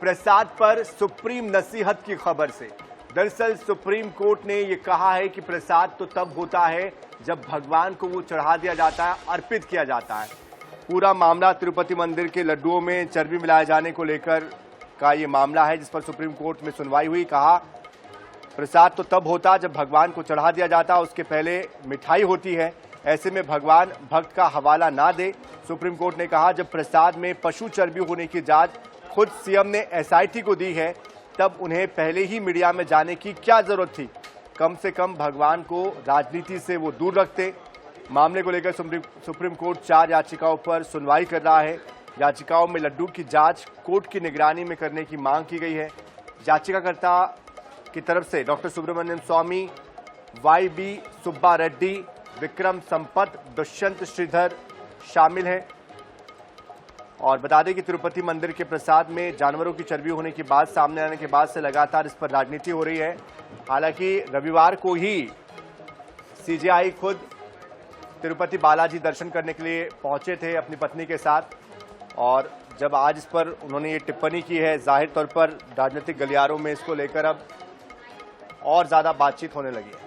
प्रसाद पर सुप्रीम नसीहत की खबर से। दरअसल सुप्रीम कोर्ट ने यह कहा है कि प्रसाद तो तब होता है जब भगवान को वो चढ़ा दिया जाता है, अर्पित किया जाता है। पूरा मामला तिरुपति मंदिर के लड्डुओं में चर्बी मिलाए जाने को लेकर का ये मामला है, जिस पर सुप्रीम कोर्ट में सुनवाई हुई। कहा प्रसाद तो तब होता जब भगवान को चढ़ा दिया जाता, उसके पहले मिठाई होती है। ऐसे में भगवान भक्त का हवाला ना दे। सुप्रीम कोर्ट ने कहा जब प्रसाद में पशु चर्बी होने की जांच खुद सीएम ने एसआईटी को दी है, तब उन्हें पहले ही मीडिया में जाने की क्या जरूरत थी। कम से कम भगवान को राजनीति से वो दूर रखते। मामले को लेकर सुप्रीम कोर्ट 4 याचिकाओं पर सुनवाई कर रहा है। याचिकाओं में लड्डू की जांच कोर्ट की निगरानी में करने की मांग की गई है। याचिकाकर्ता की तरफ से डॉक्टर सुब्रमण्यम स्वामी, वाई.बी. सुब्बा रेड्डी, विक्रम संपत, दुष्यंत श्रीधर शामिल हैं। और बता दें कि तिरुपति मंदिर के प्रसाद में जानवरों की चर्बी होने की बात सामने आने के बाद से लगातार इस पर राजनीति हो रही है। हालांकि रविवार को ही सीजेआई खुद तिरुपति बालाजी दर्शन करने के लिए पहुंचे थे अपनी पत्नी के साथ, और जब आज इस पर उन्होंने ये टिप्पणी की है, जाहिर तौर पर राजनीतिक गलियारों में इसको लेकर अब और ज्यादा बातचीत होने लगी है।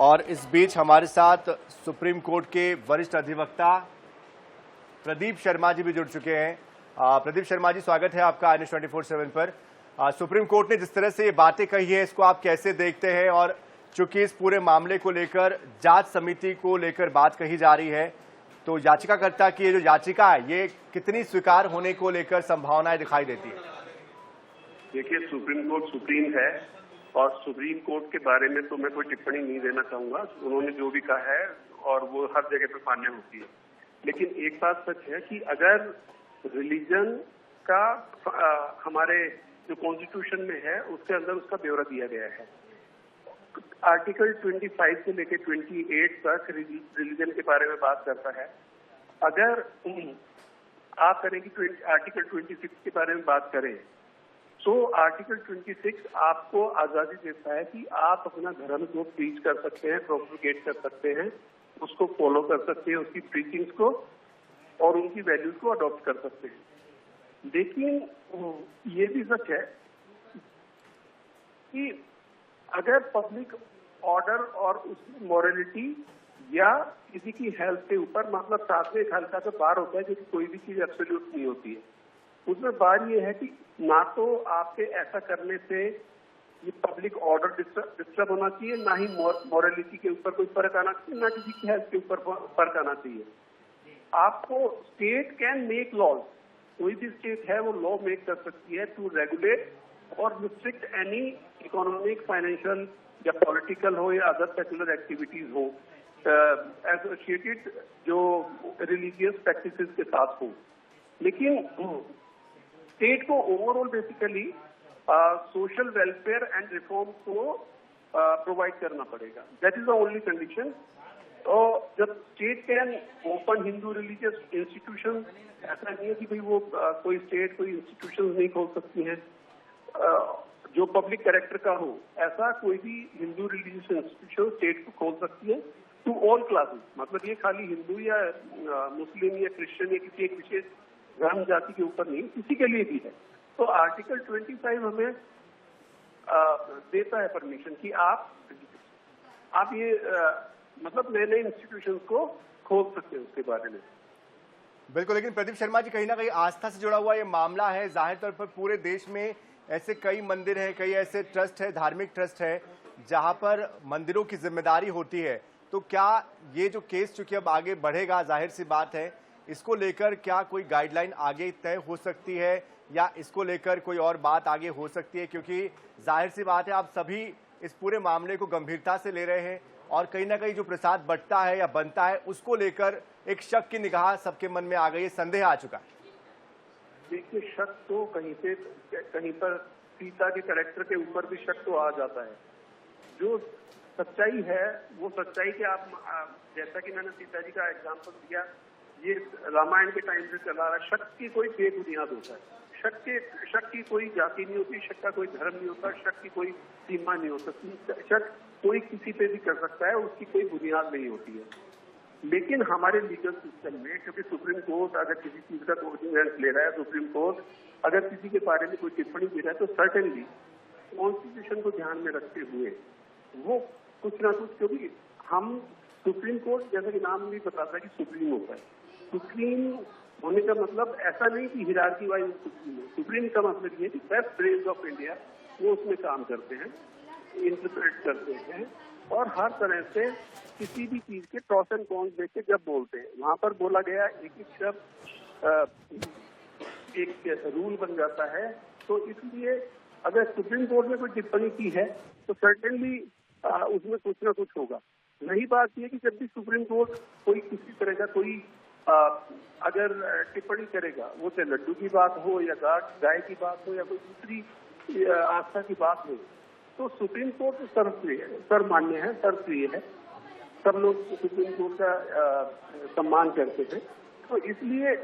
और इस बीच हमारे साथ सुप्रीम कोर्ट के वरिष्ठ अधिवक्ता प्रदीप शर्मा जी भी जुड़ चुके हैं। प्रदीप शर्मा जी, स्वागत है आपका INS 24/7 पर। सुप्रीम कोर्ट ने जिस तरह से ये बातें कही है, इसको आप कैसे देखते हैं? और चूंकि इस पूरे मामले को लेकर जांच समिति को लेकर बात कही जा रही है, तो याचिकाकर्ता की ये जो याचिका है, ये कितनी स्वीकार होने को लेकर संभावनाएं दिखाई देती है? देखिए, सुप्रीम कोर्ट सुप्रीम है और सुप्रीम कोर्ट के बारे में तो मैं कोई टिप्पणी नहीं देना चाहूंगा। उन्होंने जो भी कहा है और वो हर जगह पे मान्य होती है। लेकिन एक बात सच है कि अगर रिलीजन का हमारे जो कॉन्स्टिट्यूशन में है उसके अंदर उसका ब्यौरा दिया गया है। आर्टिकल 25 से लेकर 28 तक रिलीजन के बारे में बात करता है। अगर आप करें कि आर्टिकल 26 के बारे में बात करें, तो आर्टिकल 26 आपको आजादी देता है कि आप अपना धर्म को प्रीच कर सकते हैं, प्रोपगेट कर सकते हैं, उसको फॉलो कर सकते हैं, उसकी प्रीचिंग्स को और उनकी वैल्यूज को अडॉप्ट कर सकते हैं। लेकिन ये भी सच है कि अगर पब्लिक ऑर्डर और उसकी मॉरलिटी या किसी की हेल्थ के ऊपर, मतलब साथ में एक हल्का सा बार होता है, जो कोई भी चीज एब्सोल्यूट नहीं होती है, उसमें बार ये है कि ना तो आपके ऐसा करने से ये पब्लिक ऑर्डर डिस्टर्ब होना चाहिए, ना ही मॉरलिटी के ऊपर कोई फर्क आना चाहिए, ना किसी की हेल्थ के ऊपर फर्क आना चाहिए। आपको स्टेट कैन मेक लॉज, कोई भी स्टेट है वो लॉ मेक कर सकती है टू रेगुलेट और रिस्ट्रिक्ट एनी इकोनॉमिक, फाइनेंशियल या पॉलिटिकल हो या अदर सेक्युलर एक्टिविटीज हो एसोसिएटेड जो रिलीजियस प्रैक्टिसेस के साथ हो। लेकिन स्टेट को overall basically social welfare and reform को प्रोवाइड करना पड़ेगा। That is the only condition. तो जब state can open Hindu religious institution, ऐसा नहीं है कि भाई वो कोई स्टेट कोई इंस्टीट्यूशन नहीं खोल सकती है जो पब्लिक कैरेक्टर का हो, ऐसा कोई भी हिंदू रिलीजियस इंस्टीट्यूशन स्टेट को खोल सकती है टू ऑल क्लासेस। मतलब ये खाली हिंदू या मुस्लिम या क्रिश्चियन या किसी एक विशेष धर्म जाति के ऊपर नहीं, किसी के लिए भी है। तो आर्टिकल 25 हमें देता है परमिशन कि आप ये मतलब नए नए इंस्टीट्यूशंस को खोल सकते हैं उसके बारे में। बिल्कुल, लेकिन प्रदीप शर्मा जी, कहीं ना कहीं आस्था से जुड़ा हुआ ये मामला है। जाहिर तौर पर पूरे देश में ऐसे कई मंदिर हैं, कई ऐसे ट्रस्ट है, धार्मिक ट्रस्ट है, जहां पर मंदिरों की जिम्मेदारी होती है। तो क्या ये जो केस चूंकि अब आगे बढ़ेगा, जाहिर सी बात है, इसको लेकर क्या कोई गाइडलाइन आगे तय हो सकती है या इसको लेकर कोई और बात आगे हो सकती है? क्योंकि जाहिर सी बात है, आप सभी इस पूरे मामले को गंभीरता से ले रहे हैं और कहीं ना कहीं जो प्रसाद बंटता है या बनता है, उसको लेकर एक शक की निगाह सबके मन में आ गई है, संदेह आ चुका है। देखिए, शक तो कहीं पर सीता के कैरेक्टर के ऊपर भी शक तो आ जाता है। जो सच्चाई है वो सच्चाई के आप, जैसा कि मैंने सीता जी का एग्जाम्पल दिया, ये रामायण के टाइम से चला रहा है। शक की कोई बेबुनियाद होता है। शक की कोई जाति नहीं होती, शक का कोई धर्म नहीं होता, शक की कोई सीमा नहीं होती। शक कोई किसी पे भी कर सकता है, उसकी कोई बुनियाद नहीं होती है। लेकिन हमारे लीगल सिस्टम में, क्योंकि सुप्रीम कोर्ट अगर किसी चीज का कोग्निजेंस ले रहा है, सुप्रीम कोर्ट अगर किसी के बारे में कोई टिप्पणी दे रहा है, तो सर्टेनली कॉन्स्टिट्यूशन को ध्यान में रखते हुए वो कुछ ना कुछ, क्योंकि हम सुप्रीम कोर्ट, जैसा कि नाम भी बताता है कि सुप्रीम होता है, सुप्रीम होने का मतलब ऐसा नहीं कि हिरार्की वाइज सुप्रीम है। सुप्रीम का मतलब ये कि बेस्ट ब्रेन्स ऑफ इंडिया वो उसमें काम करते हैं, इंटरप्रेट करते हैं और हर तरह से किसी भी चीज के प्रॉस एंड कॉन्स देख के जब बोलते हैं, वहां पर बोला गया एक शब्द एक रूल बन जाता है। तो इसलिए अगर सुप्रीम कोर्ट ने कोई टिप्पणी की है तो सर्टेनली उसमें कुछ ना कुछ होगा। नई बात यह कि जब भी सुप्रीम कोर्ट कोई किसी तरह का कोई अगर टिप्पणी करेगा, वो चाहे लड्डू की बात हो या गाय की बात हो या कोई दूसरी आस्था की बात हो, तो सुप्रीम कोर्ट सर्वमान्य है, सर्वप्रिय है। सब लोग सुप्रीम कोर्ट का सम्मान करते थे, तो इसलिए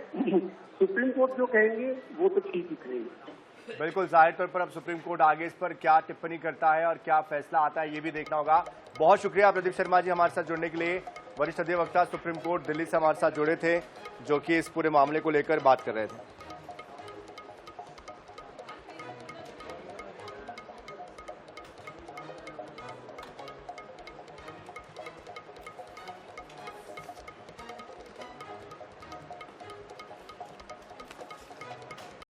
सुप्रीम कोर्ट जो कहेंगे वो तो ठीक ही कहेंगे। बिल्कुल, जाहिर तौर पर अब सुप्रीम कोर्ट आगे इस पर क्या टिप्पणी करता है और क्या फैसला आता है, ये भी देखना होगा। बहुत शुक्रिया प्रदीप शर्मा जी हमारे साथ जुड़ने के लिए। वरिष्ठ अधिवक्ता सुप्रीम कोर्ट दिल्ली से हमारे साथ जुड़े थे, जो कि इस पूरे मामले को लेकर बात कर रहे थे।